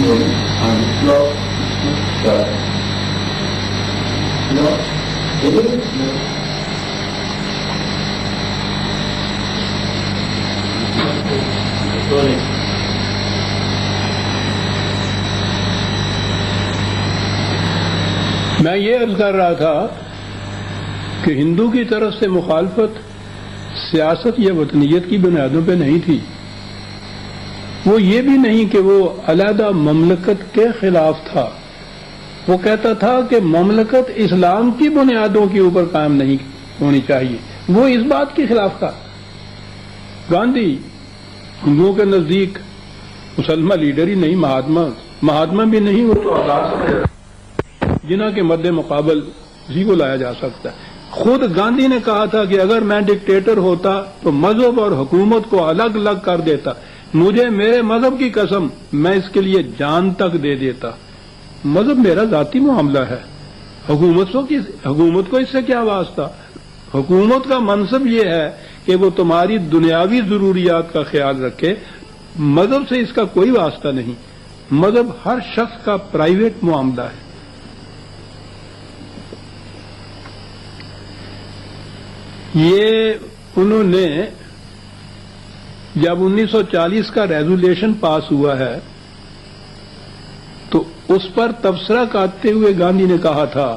Eindhoven aan de klok staat. No, it is? No. میں یہ عرض کر رہا تھا کہ ہندو کی طرف سے مخالفت سیاست یا وطنیت کی بنیادوں پہ نہیں تھی. وہ یہ بھی نہیں کہ وہ علیحدہ مملکت کے خلاف تھا. وہ کہتا تھا کہ مملکت اسلام کی بنیادوں کے اوپر قائم نہیں ہونی چاہیے. وہ اس بات کے خلاف تھا. گاندھی ہندوؤں کے نزدیک مسلمان لیڈر ہی نہیں، مہاتما بھی نہیں، وہ تو آزاد جنہ کے مد مقابل اسی کو لایا جا سکتا ہے. خود گاندھی نے کہا تھا کہ اگر میں ڈکٹیٹر ہوتا تو مذہب اور حکومت کو الگ الگ کر دیتا. مجھے میرے مذہب کی قسم میں اس کے لیے جان تک دے دیتا. مذہب میرا ذاتی معاملہ ہے، حکومت کو اس سے کیا واسطہ؟ حکومت کا منصب یہ ہے کہ وہ تمہاری دنیاوی ضروریات کا خیال رکھے. مذہب سے اس کا کوئی واسطہ نہیں. مذہب ہر شخص کا پرائیویٹ معاملہ ہے. یہ انہوں نے جب 1940 کا ریزولوشن پاس ہوا ہے تو اس پر تبصرہ کرتے ہوئے گاندھی نے کہا تھا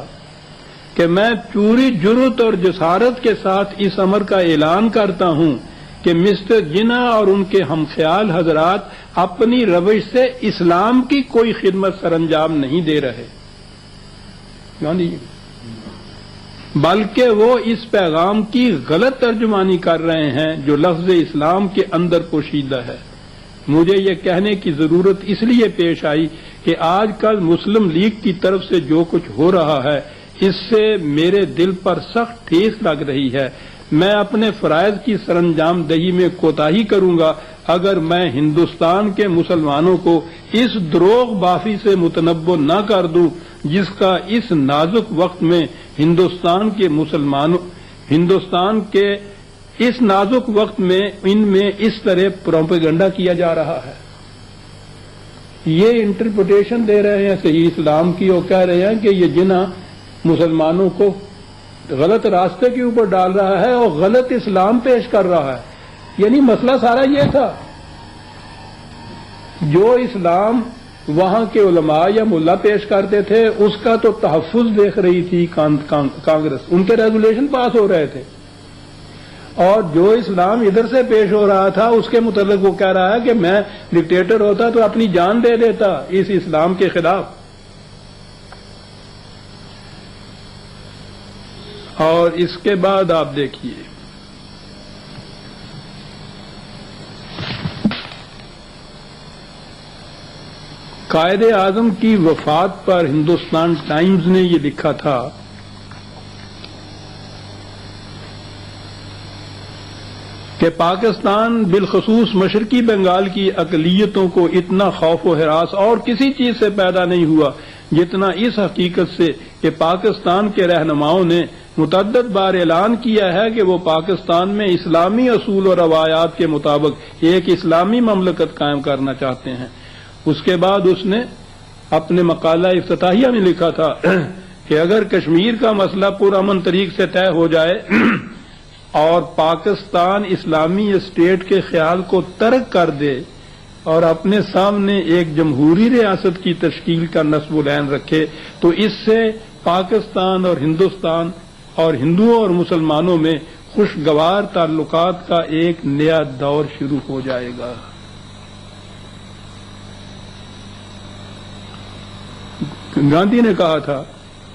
کہ میں پوری جرأت اور جسارت کے ساتھ اس امر کا اعلان کرتا ہوں کہ مسٹر جناح اور ان کے ہمخیال حضرات اپنی روش سے اسلام کی کوئی خدمت سر انجام نہیں دے رہے. گاندھی بلکہ وہ اس پیغام کی غلط ترجمانی کر رہے ہیں جو لفظ اسلام کے اندر پوشیدہ ہے. مجھے یہ کہنے کی ضرورت اس لیے پیش آئی کہ آج کل مسلم لیگ کی طرف سے جو کچھ ہو رہا ہے اس سے میرے دل پر سخت ٹھیس لگ رہی ہے. میں اپنے فرائض کی سر انجام دہی میں کوتاہی کروں گا اگر میں ہندوستان کے مسلمانوں کو اس دروغ بافی سے متنبع نہ کر دوں جس کا اس نازک وقت میں ہندوستان کے اس نازک وقت میں ان میں اس طرح پروپیگنڈا کیا جا رہا ہے. یہ انٹرپریٹیشن دے رہے ہیں صحیح اسلام کی اور کہہ رہے ہیں کہ یہ جناح مسلمانوں کو غلط راستے کے اوپر ڈال رہا ہے اور غلط اسلام پیش کر رہا ہے. یعنی مسئلہ سارا یہ تھا جو اسلام وہاں کے علماء یا ملا پیش کرتے تھے اس کا تو تحفظ دیکھ رہی تھی کانگریس. ان کے ریزولوشن پاس ہو رہے تھے اور جو اسلام ادھر سے پیش ہو رہا تھا اس کے متعلق وہ کہہ رہا ہے کہ میں ڈکٹیٹر ہوتا تو اپنی جان دے دیتا اس اسلام کے خلاف. اور اس کے بعد آپ دیکھیے قائد اعظم کی وفات پر ہندوستان ٹائمز نے یہ لکھا تھا کہ پاکستان بالخصوص مشرقی بنگال کی اقلیتوں کو اتنا خوف و ہراس اور کسی چیز سے پیدا نہیں ہوا جتنا اس حقیقت سے کہ پاکستان کے رہنماؤں نے متعدد بار اعلان کیا ہے کہ وہ پاکستان میں اسلامی اصول و روایات کے مطابق ایک اسلامی مملکت قائم کرنا چاہتے ہیں. اس کے بعد اس نے اپنے مقالہ افتتاحیہ میں لکھا تھا کہ اگر کشمیر کا مسئلہ پرامن طریق سے طے ہو جائے اور پاکستان اسلامی اسٹیٹ کے خیال کو ترک کر دے اور اپنے سامنے ایک جمہوری ریاست کی تشکیل کا نصب العین رکھے تو اس سے پاکستان اور ہندوستان اور ہندوؤں اور مسلمانوں میں خوشگوار تعلقات کا ایک نیا دور شروع ہو جائے گا. گاندھی نے کہا تھا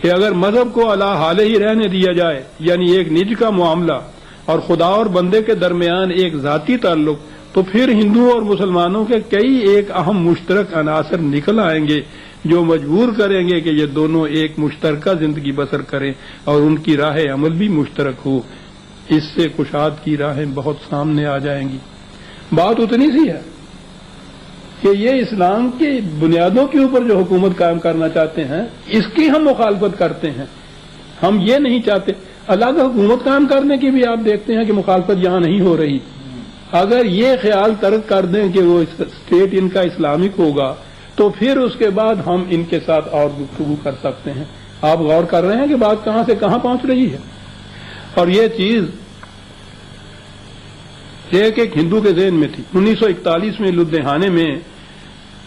کہ اگر مذہب کو علی حال ہی رہنے دیا جائے یعنی ایک نج کا معاملہ اور خدا اور بندے کے درمیان ایک ذاتی تعلق تو پھر ہندوؤں اور مسلمانوں کے کئی ایک اہم مشترک عناصر نکل آئیں گے جو مجبور کریں گے کہ یہ دونوں ایک مشترکہ زندگی بسر کریں اور ان کی راہ عمل بھی مشترک ہو. اس سے کشاد کی راہیں بہت سامنے آ جائیں گی. بات اتنی سی ہے کہ یہ اسلام کی بنیادوں کے اوپر جو حکومت قائم کرنا چاہتے ہیں اس کی ہم مخالفت کرتے ہیں. ہم یہ نہیں چاہتے. الگ حکومت قائم کرنے کی بھی آپ دیکھتے ہیں کہ مخالفت یہاں نہیں ہو رہی. اگر یہ خیال ترک کر دیں کہ وہ اسٹیٹ ان کا اسلامک ہوگا تو پھر اس کے بعد ہم ان کے ساتھ اور گفتگو کر سکتے ہیں۔ آپ غور کر رہے ہیں کہ بات کہاں سے کہاں پہنچ رہی ہے، اور یہ چیز ایک ہندو کے ذہن میں تھی۔ 1941 میں لدھیانے میں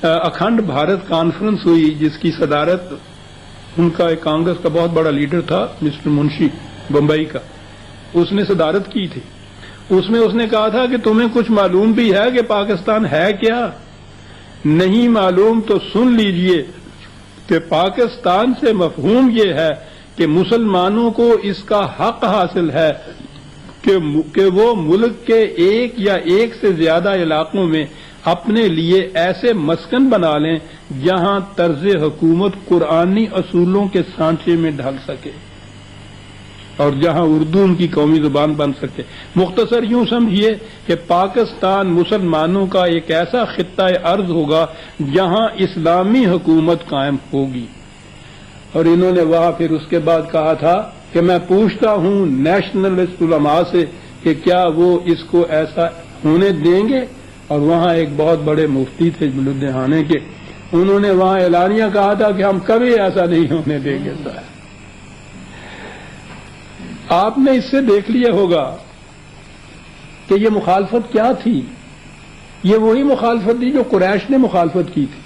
اکھنڈ بھارت کانفرنس ہوئی، جس کی صدارت ان کا ایک کانگریس کا بہت بڑا لیڈر تھا مسٹر منشی بمبئی کا، اس نے صدارت کی تھی۔ اس میں اس نے کہا تھا کہ تمہیں کچھ معلوم بھی ہے کہ پاکستان ہے کیا؟ نہیں معلوم تو سن لیجئے کہ پاکستان سے مفہوم یہ ہے کہ مسلمانوں کو اس کا حق حاصل ہے کہ وہ ملک کے ایک یا ایک سے زیادہ علاقوں میں اپنے لیے ایسے مسکن بنا لیں جہاں طرز حکومت قرآنی اصولوں کے سانچے میں ڈھل سکے اور جہاں اردو ان کی قومی زبان بن سکے۔ مختصر یوں سمجھیے کہ پاکستان مسلمانوں کا ایک ایسا خطہ ارض ہوگا جہاں اسلامی حکومت قائم ہوگی۔ اور انہوں نے وہاں پھر اس کے بعد کہا تھا کہ میں پوچھتا ہوں نیشنلسٹ علماء سے کہ کیا وہ اس کو ایسا ہونے دیں گے؟ اور وہاں ایک بہت بڑے مفتی تھے لدھیانے کے، انہوں نے وہاں اعلانیہ کہا تھا کہ ہم کبھی ایسا نہیں ہونے دیں گے۔ آپ نے اس سے دیکھ لیا ہوگا کہ یہ مخالفت کیا تھی۔ یہ وہی مخالفت تھی جو قریش نے مخالفت کی تھی۔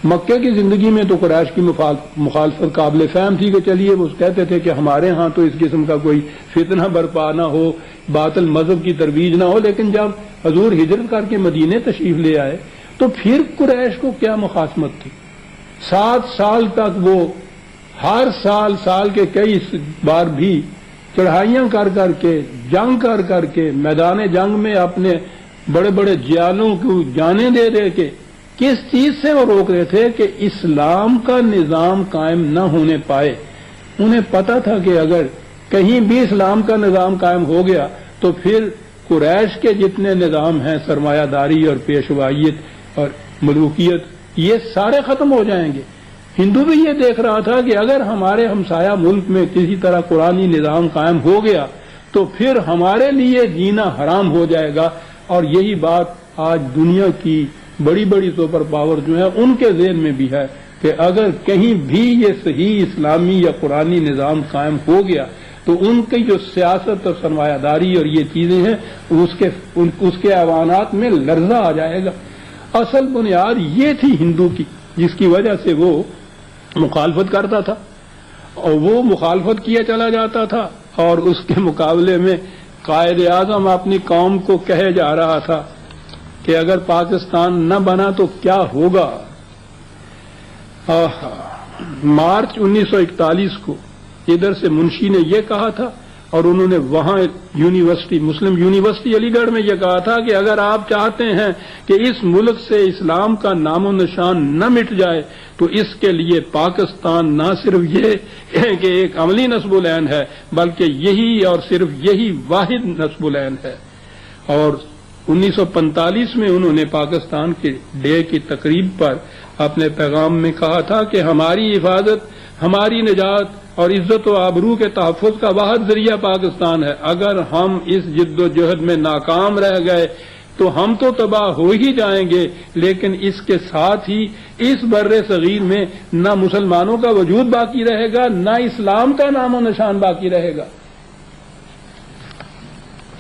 مکے کی زندگی میں تو قریش کی مخالفت قابل فہم تھی کہ چلیے وہ کہتے تھے کہ ہمارے ہاں تو اس قسم کا کوئی فتنہ برپا نہ ہو، باطل مذہب کی ترویج نہ ہو، لیکن جب حضور ہجرت کر کے مدینے تشریف لے آئے تو پھر قریش کو کیا مخاصمت تھی؟ 7 سال تک وہ ہر سال کے کئی بار بھی چڑھائیاں کر کے جنگ کر کے میدان جنگ میں اپنے بڑے بڑے جیالوں کو جانیں دے کے کس چیز سے وہ روک رہے تھے کہ اسلام کا نظام قائم نہ ہونے پائے۔ انہیں پتا تھا کہ اگر کہیں بھی اسلام کا نظام قائم ہو گیا تو پھر قریش کے جتنے نظام ہیں، سرمایہ داری اور پیشوائیت اور ملوکیت، یہ سارے ختم ہو جائیں گے۔ ہندو بھی یہ دیکھ رہا تھا کہ اگر ہمارے ہمسایہ ملک میں کسی طرح قرآنی نظام قائم ہو گیا تو پھر ہمارے لیے جینا حرام ہو جائے گا، اور یہی بات آج دنیا کی بڑی بڑی سپر پاور جو ہیں ان کے ذہن میں بھی ہے کہ اگر کہیں بھی یہ صحیح اسلامی یا قرآنی نظام قائم ہو گیا تو ان کی جو سیاست اور سرمایہ داری اور یہ چیزیں ہیں اس کے ایوانات میں لرزہ آ جائے گا۔ اصل بنیاد یہ تھی ہندو کی، جس کی وجہ سے وہ مخالفت کرتا تھا، اور وہ مخالفت کیا چلا جاتا تھا، اور اس کے مقابلے میں قائد اعظم اپنی قوم کو کہے جا رہا تھا کہ اگر پاکستان نہ بنا تو کیا ہوگا۔ مارچ 1941 کو ادھر سے منشی نے یہ کہا تھا، اور انہوں نے وہاں یونیورسٹی مسلم یونیورسٹی علی گڑھ میں یہ کہا تھا کہ اگر آپ چاہتے ہیں کہ اس ملک سے اسلام کا نام و نشان نہ مٹ جائے تو اس کے لیے پاکستان نہ صرف یہ کہ ایک عملی نصب العین ہے بلکہ یہی اور صرف یہی واحد نصب العین ہے۔ اور 1945 میں انہوں نے پاکستان کے ڈے کی تقریب پر اپنے پیغام میں کہا تھا کہ ہماری حفاظت، ہماری نجات اور عزت و آبرو کے تحفظ کا واحد ذریعہ پاکستان ہے۔ اگر ہم اس جد و جہد میں ناکام رہ گئے تو ہم تو تباہ ہو ہی جائیں گے، لیکن اس کے ساتھ ہی اس بر صغیر میں نہ مسلمانوں کا وجود باقی رہے گا، نہ اسلام کا نام و نشان باقی رہے گا۔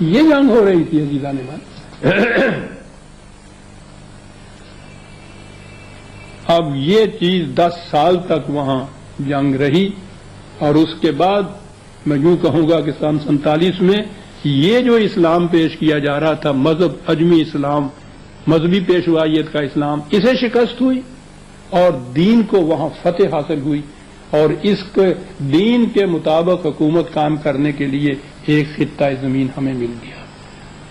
یہ جنگ ہو رہی تھی عزیزان من۔ اب یہ چیز 10 سال تک وہاں جنگ رہی، اور اس کے بعد میں یوں کہوں گا کہ سن 47 میں یہ جو اسلام پیش کیا جا رہا تھا، مذہب اجمی اسلام، مذہبی پیشوائیت کا اسلام، اسے شکست ہوئی اور دین کو وہاں فتح حاصل ہوئی، اور اس کے دین کے مطابق حکومت قائم کرنے کے لیے ایک خطہ زمین ہمیں مل گیا۔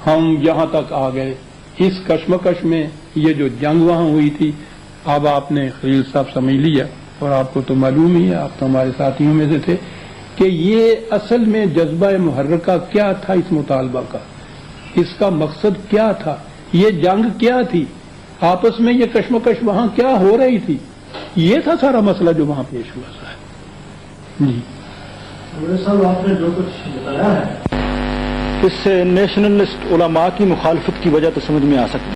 ہم یہاں تک آ گئے۔ اس کشمکش میں یہ جو جنگ وہاں ہوئی تھی، اب آپ نے خلیل صاحب سمجھ لیا، اور آپ کو تو معلوم ہی ہے، آپ تو ہمارے ساتھیوں میں سے تھے، کہ یہ اصل میں جذبہ محرکہ کیا تھا اس مطالبہ کا، اس کا مقصد کیا تھا، یہ جنگ کیا تھی، آپس میں یہ کشمکش وہاں کیا ہو رہی تھی، یہ تھا سارا مسئلہ جو وہاں پیش ہوا صاحب۔ جی صاحب، آپ نے جو کچھ بتایا ہے اس سے نیشنلسٹ علماء کی مخالفت کی وجہ تو سمجھ میں آ سکتی ہے۔